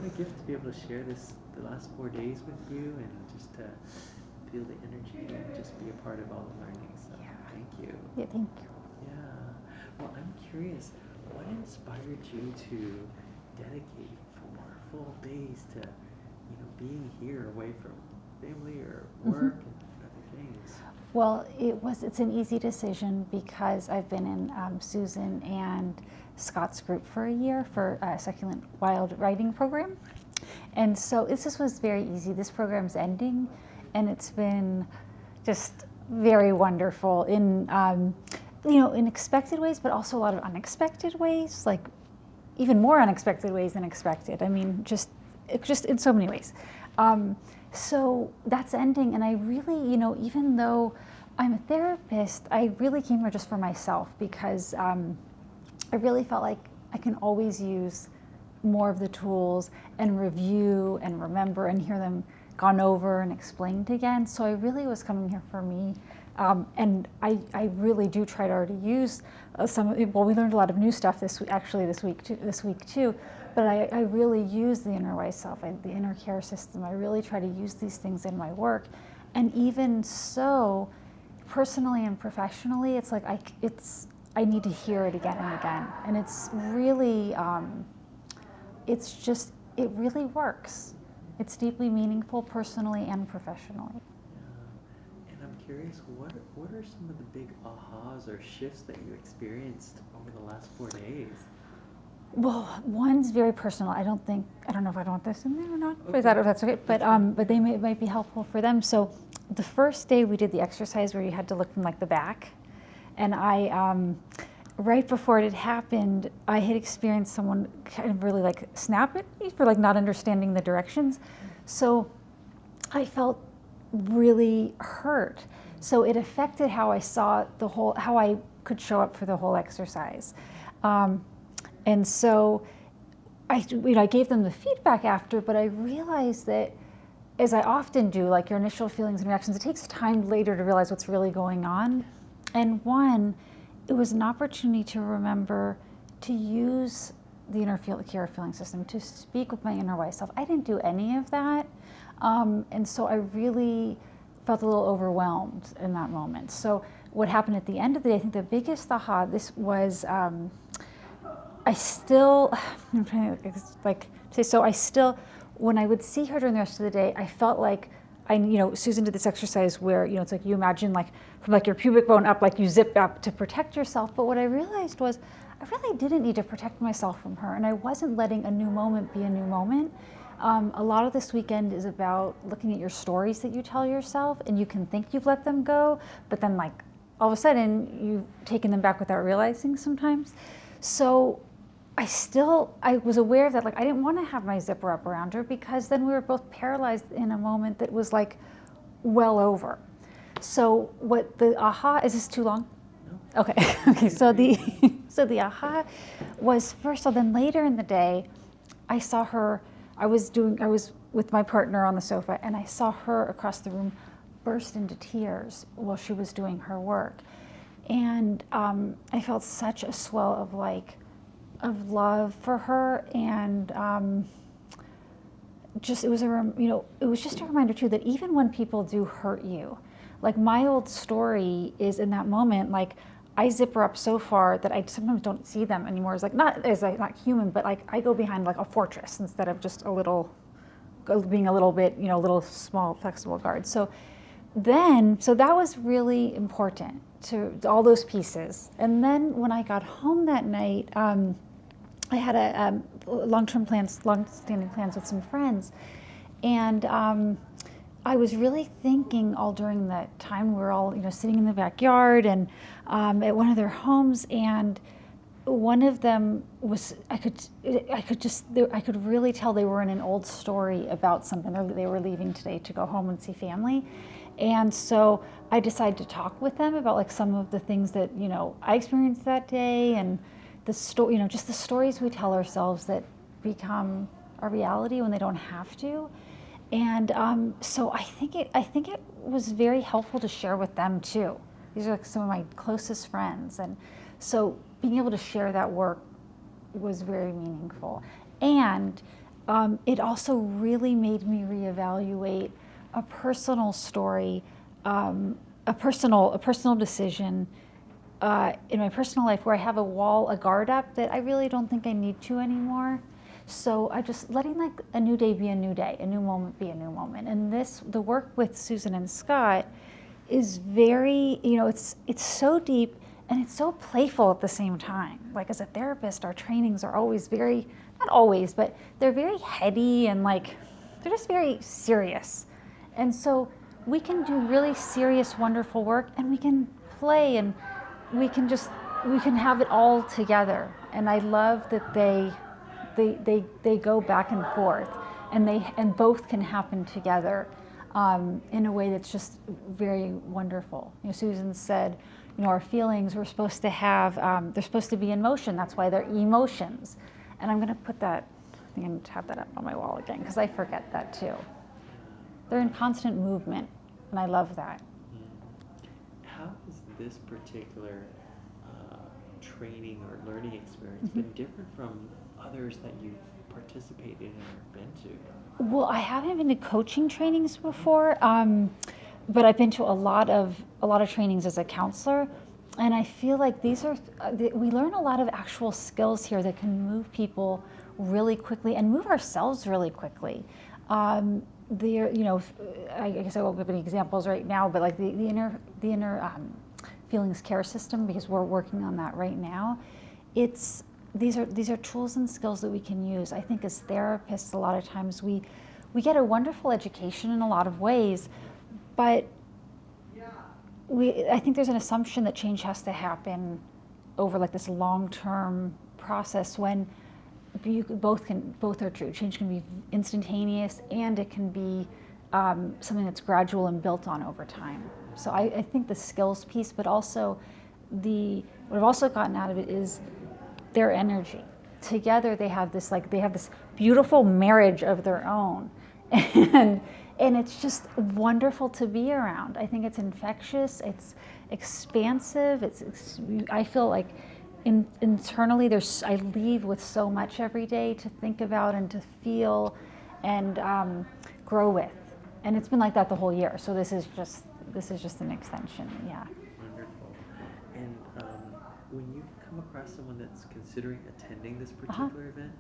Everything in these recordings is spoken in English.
a gift to be able to share the last 4 days with you, and just to feel the energy and just be a part of all the learning. So thank you. Yeah, thank you. Yeah. Well, I'm curious, what inspired you to dedicate 4 full days to, being here away from family or Hmm. work and other things? Well, it's an easy decision because I've been in Susan and Scott's group for a year for a succulent wild writing program. And so this just was very easy. This program's ending, and it's been just very wonderful in, in expected ways, but also a lot of unexpected ways, like even more unexpected ways than expected. I mean, just in so many ways. Um, so that's ending, and I really, even though I'm a therapist, I really came here just for myself because I really felt like I can always use more of the tools and review and remember and hear them gone over and explained again. So I really was coming here for me. And I really do try to already use well, we learned a lot of new stuff this week too, but I really use the inner wise self, the inner care system. I really try to use these things in my work. And even so, personally and professionally, it's like I need to hear it again and again. And it's really, it really works. It's deeply meaningful personally and professionally. Yeah. And I'm curious, what are some of the big ahas or shifts that you experienced over the last 4 days? Well, one's very personal. I don't know if I want this in there or not. Is Okay, that if that's okay? that's fine. But Yeah. might be helpful for them. So, the first day we did the exercise where you had to look from like the back, and right before it had happened, I had experienced someone kind of really like snap at me for like not understanding the directions. So I felt really hurt. So it affected how I saw how I could show up for the whole exercise. Um, and so I gave them the feedback after, but I realized that, as I often do, like your initial feelings and reactions, it takes time later to realize what's really going on. And one, it was an opportunity to remember to use the inner care feeling system, to speak with my inner wise self. I didn't do any of that. And so I really felt a little overwhelmed in that moment. So what happened at the end of the day, I think the biggest aha, this was, I still, I'm trying to like say, so I still, when I would see her during the rest of the day, I felt like Susan did this exercise where, it's like you imagine like from like your pubic bone up, like you zip up to protect yourself. But what I realized was I really didn't need to protect myself from her, and I wasn't letting a new moment be a new moment. A lot of this weekend is about looking at your stories that you tell yourself, and you can think you've let them go, but then like all of a sudden you've taken them back without realizing sometimes. So I was aware of that. Like, I didn't want to have my zipper up around her because then we were both paralyzed in a moment that was like well over. So, what the aha is this too long? No, Okay. Okay. you're great. Yeah. So the aha was first. So then later in the day, I saw her. I was with my partner on the sofa, and I saw her across the room burst into tears while she was doing her work, and I felt such a swell of love for her, and just it was just a reminder too that even when people do hurt you, like my old story is in that moment, like I zip her up so far that I sometimes don't see them anymore. It's like not human, but like I go behind like a fortress instead of just a little being a little bit, a little small flexible guard. So that was really important to all those pieces. And then when I got home that night, I had a long-standing plans with some friends, and I was really thinking all during that time we were all, sitting in the backyard and at one of their homes, and one of them was I could really tell they were in an old story about something. They were leaving today to go home and see family, and so I decided to talk with them about like some of the things that I experienced that day, and the story, just the stories we tell ourselves that become a reality when they don't have to. And so I think it was very helpful to share with them too. These are like some of my closest friends, and so being able to share that work was very meaningful. And it also really made me reevaluate a personal story, a personal decision in my personal life where I have a wall, a guard up that I really don't think I need to anymore. So I just letting like a new day be a new day, a new moment be a new moment. And the work with Susan and Scott is very, it's so deep and it's so playful at the same time. Like as a therapist, our trainings are always very, not always, but they're very heady and like they're just very serious. And so we can do really serious, wonderful work and we can play and we can just we can have it all together. And I love that they go back and forth and both can happen together in a way that's just very wonderful. Susan said, our feelings we're supposed to have, they're supposed to be in motion. That's why they're emotions. And I'm going to put that, I think I'm going to tap that up on my wall again because I forget that too. They're in constant movement, and I love that. How has this particular training or learning experience been different from others that you've participated in or been to? Well, I haven't been to coaching trainings before, but I've been to a lot of trainings as a counselor, and I feel like we learn a lot of actual skills here that can move people really quickly and move ourselves really quickly. There, I guess I won't give any examples right now, but like the inner feelings care system, because we're working on that right now. It's these are tools and skills that we can use. I think as therapists, a lot of times we get a wonderful education in a lot of ways, but I think there's an assumption that change has to happen over like this long-term process when both are true. Change can be instantaneous and it can be something that's gradual and built on over time. So I think the skills piece, but also what I've also gotten out of it is their energy. Together they have this beautiful marriage of their own. And it's just wonderful to be around. I think it's infectious, it's expansive, I feel like internally I leave with so much every day to think about and to feel and grow with. And it's been like that the whole year. So this is just an extension. Yeah. Wonderful. And when you come across someone that's considering attending this Uh-huh. particular event,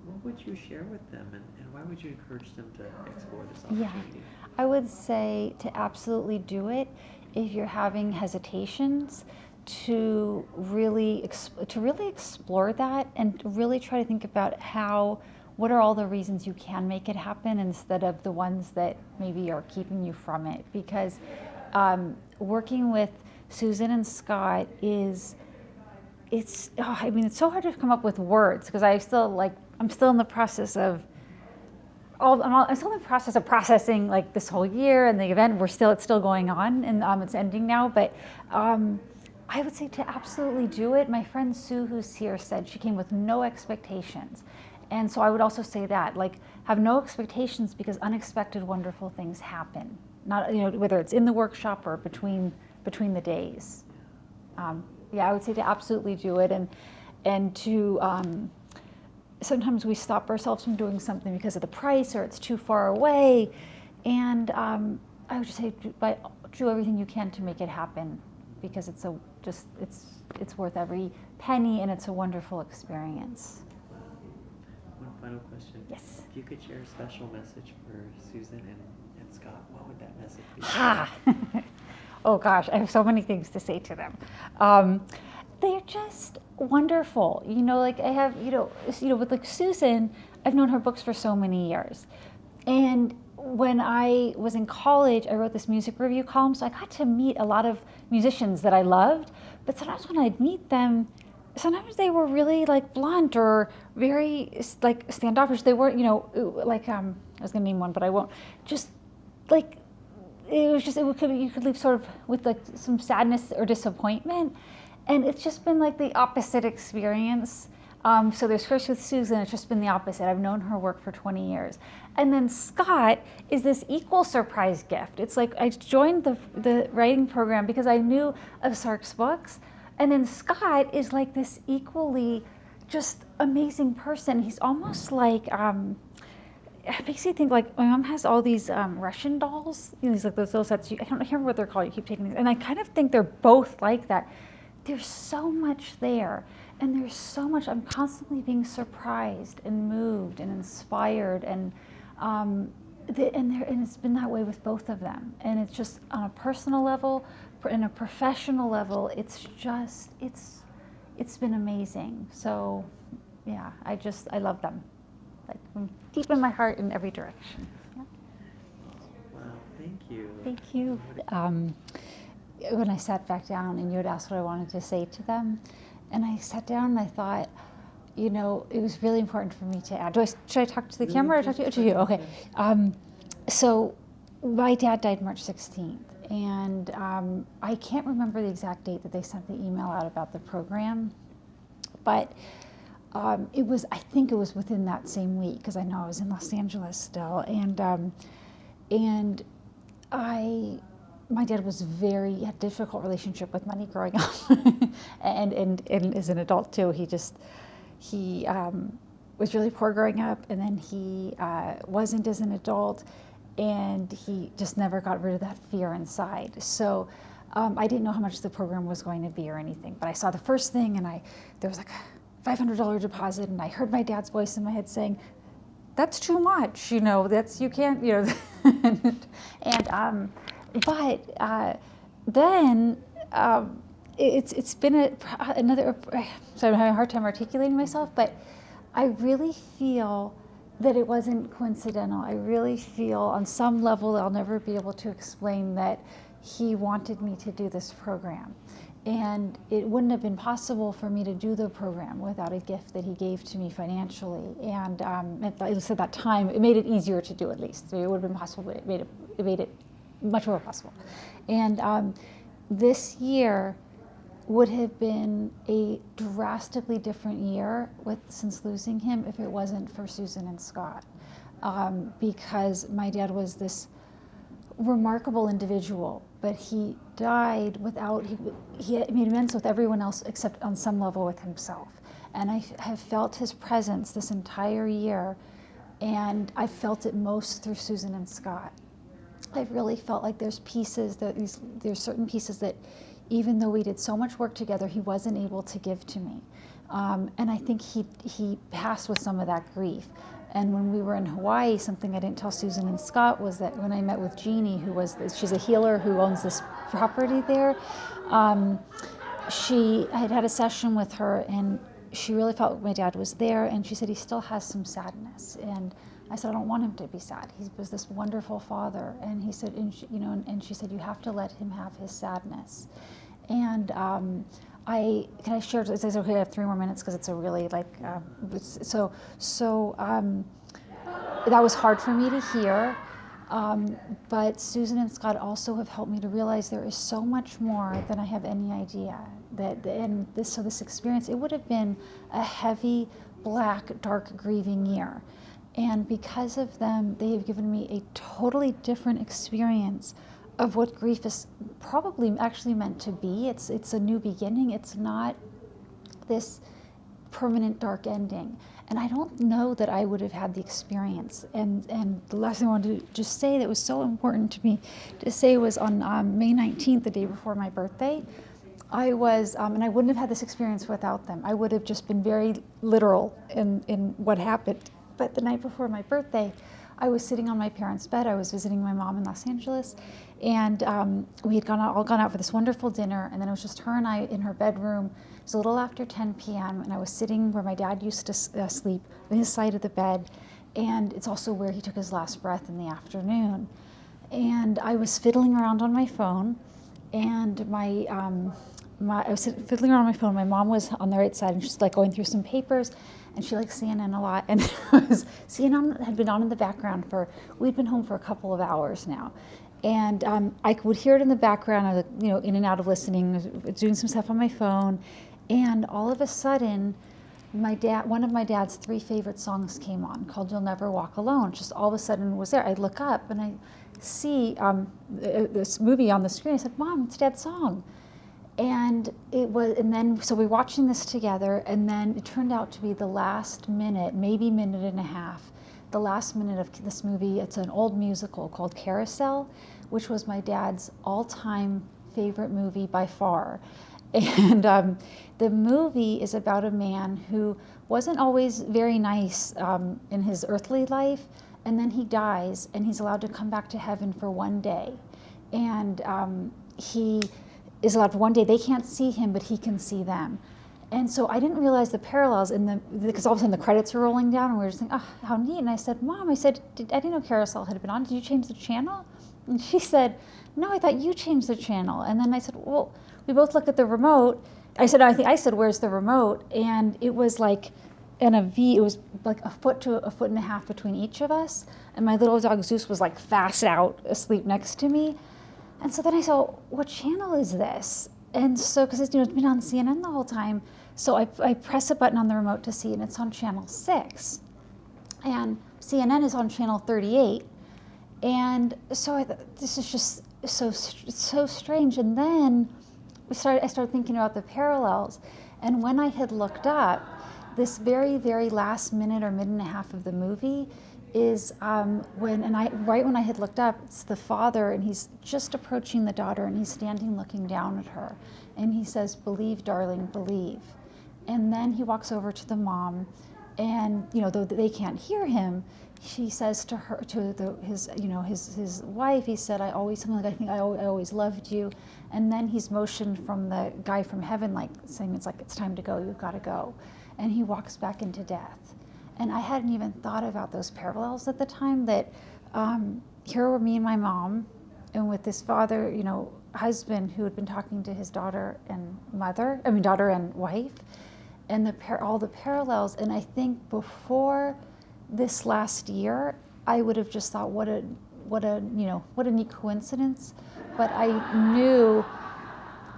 what would you share with them, and why would you encourage them to explore this Yeah. opportunity? I would say to absolutely do it. If you're having hesitations, to really explore that and really try to think about what are all the reasons you can make it happen instead of the ones that maybe are keeping you from it. Because working with Susan and Scott it's so hard to come up with words because I'm still in the process of I'm still in the process of processing like this whole year and the event. It's still going on, and it's ending now. But I would say to absolutely do it. My friend Sue, who's here, said she came with no expectations, and so I would also say that have no expectations because unexpected, wonderful things happen. Not whether it's in the workshop or between the days. Yeah, I would say to absolutely do it, and to sometimes we stop ourselves from doing something because of the price or it's too far away. And I would just say do everything you can to make it happen because it's worth every penny and it's a wonderful experience. One final question. Yes. If you could share a special message for Susan and Scott, what would that message be? Ha! Oh gosh, I have so many things to say to them. They're just wonderful. Like I have, with like Susan, I've known her books for so many years. And when I was in college, I wrote this music review column, so I got to meet a lot of musicians that I loved. But sometimes when I'd meet them, sometimes they were really like blunt or very like standoffish. They weren't, I was gonna name one, but I won't. Just like you could leave sort of with like some sadness or disappointment, and it's just been like the opposite experience. So there's first with Susan, it's just been the opposite. I've known her work for 20 years. And then Scott is this equal surprise gift. It's like I joined the writing program because I knew of Sark's books. And then Scott is like this equally just amazing person. He's almost like it makes you think, like, my mom has all these Russian dolls, these like those little sets. I can't remember what they're called. You keep taking these, and I kind of think they're both like that. There's so much there, and there's so much. I'm constantly being surprised and moved and inspired, and and it's been that way with both of them. And it's just on a personal level, in a professional level. It's been amazing. So yeah, I love them, like from deep in my heart in every direction. Yeah. Wow, thank you. Thank you. When I sat back down and you had asked what I wanted to say to them, and I sat down and I thought, it was really important for me to add. Should I talk to the camera or talk to you? Okay. So my dad died March 16th, and I can't remember the exact date that they sent the email out about the program, but I think it was within that same week, because I know I was in Los Angeles still, and my dad he had a difficult relationship with money growing up, and as an adult too. He was really poor growing up, and then he wasn't as an adult, and he just never got rid of that fear inside. So I didn't know how much the program was going to be or anything, but I saw the first thing, and there was like a $500 deposit, and I heard my dad's voice in my head saying, "That's too much, you can't, and but then it's been another. So I'm having a hard time articulating myself, but I really feel that it wasn't coincidental. I really feel on some level that I'll never be able to explain that he wanted me to do this program. And it wouldn't have been possible for me to do the program without a gift that he gave to me financially. And at that time, it made it easier to do, at least. So it would have been possible, but it made it much more possible. And this year would have been a drastically different year since losing him if it wasn't for Susan and Scott. Because my dad was this remarkable individual, but he died without, he made amends with everyone else except on some level with himself. And I have felt his presence this entire year, and I felt it most through Susan and Scott. I've really felt like there's certain pieces that, even though we did so much work together, he wasn't able to give to me. And I think he passed with some of that grief. And when we were in Hawaii, something I didn't tell Susan and Scott was that when I met with Jeannie, she's a healer who owns this property there, I had a session with her, and she really felt my dad was there, and she said he still has some sadness. And I said, I don't want him to be sad. He was this wonderful father. And he said, and she said, you have to let him have his sadness. And can I share? Is it okay? I have 3 more minutes because it's a really that was hard for me to hear. But Susan and Scott also have helped me to realize there is so much more than I have any idea. This experience, it would have been a heavy, black, dark, grieving year. And because of them, they have given me a totally different experience of what grief is probably actually meant to be. It's a new beginning. It's not this permanent dark ending. And I don't know that I would have had the experience. And the last thing I wanted to just say that was so important to me to say was on May 19th, the day before my birthday, I was, and I wouldn't have had this experience without them. I would have just been very literal in what happened. But the night before my birthday, I was sitting on my parents' bed. I was visiting my mom in Los Angeles, and we had all gone out for this wonderful dinner, and then it was just her and I in her bedroom. It was a little after 10 p.m., and I was sitting where my dad used to sleep, on his side of the bed, and it's also where he took his last breath in the afternoon. And I was fiddling around on my phone, and I was fiddling around on my phone. My mom was on the right side, and she's like going through some papers, and she likes CNN a lot. And CNN had been on in the background we'd been home for a couple of hours now. And I would hear it in the background. I was, in and out of listening, doing some stuff on my phone. And all of a sudden, one of my dad's 3 favorite songs came on, called You'll Never Walk Alone. Just all of a sudden was there. I look up and I see this movie on the screen. I said, Mom, it's Dad's song. And so we're watching this together, and then it turned out to be the last minute, maybe minute and a half, the last minute of this movie. It's an old musical called Carousel, which was my dad's all-time favorite movie by far. And the movie is about a man who wasn't always very nice in his earthly life, and then he dies, and he's allowed to come back to heaven for one day. And he is allowed for one day. They can't see him, but he can see them. And so I didn't realize the parallels because all of a sudden the credits are rolling down, and we were just thinking, oh, how neat. And I said, Mom, I didn't know Carousel had been on. Did you change the channel? And she said, no, I thought you changed the channel. And then I said, well, we both looked at the remote. I said, where's the remote? And it was like in a V, it was like a foot to a foot and a half between each of us. And my little dog Zeus was like fast out asleep next to me. And so then I said, what channel is this? And so, because it's been on CNN the whole time, so I press a button on the remote to see, and it's on channel 6. And CNN is on channel 38. And so I thought, this is just so strange. And then I started thinking about the parallels. And when I had looked up, this very, very last minute or minute and a half of the movie is right when I had looked up, it's the father, and he's just approaching the daughter, and he's standing looking down at her. And he says, believe, darling, believe. And then he walks over to the mom, and though they can't hear him, he says to her, his wife, he said, I think I always loved you. And then he's motioned from the guy from heaven, like saying, it's time to go, you've got to go. And he walks back into death. And I hadn't even thought about those parallels at the time, that here were me and my mom, and with this father, husband who had been talking to his daughter and wife, and all the parallels. And I think before this last year, I would have just thought, what a neat coincidence. But I knew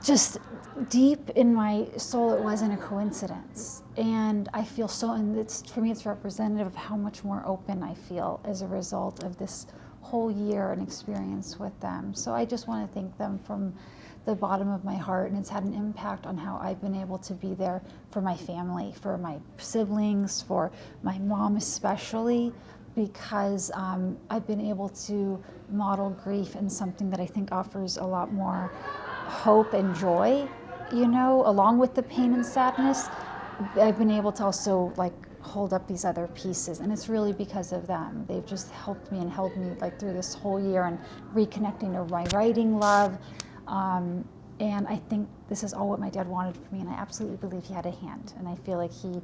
just deep in my soul it wasn't a coincidence. And I feel and for me it's representative of how much more open I feel as a result of this whole year and experience with them. So I just want to thank them from the bottom of my heart, and it's had an impact on how I've been able to be there for my family, for my siblings, for my mom especially, because I've been able to model grief in something that I think offers a lot more hope and joy, along with the pain and sadness. I've been able to also hold up these other pieces, and it's really because of them. They've just helped me and held me through this whole year, and reconnecting to my writing love. And I think this is all what my dad wanted for me, and I absolutely believe he had a hand. And I feel like he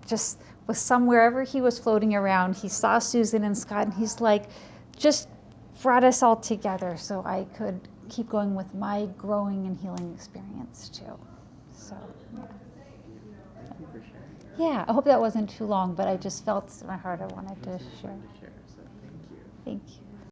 just was wherever he was floating around, he saw Susan and Scott, and he's just brought us all together so I could keep going with my growing and healing experience too. So, yeah. Thank you for sharing. Yeah, I hope that wasn't too long, but I just felt in my heart I wanted to share. So thank you. Thank you.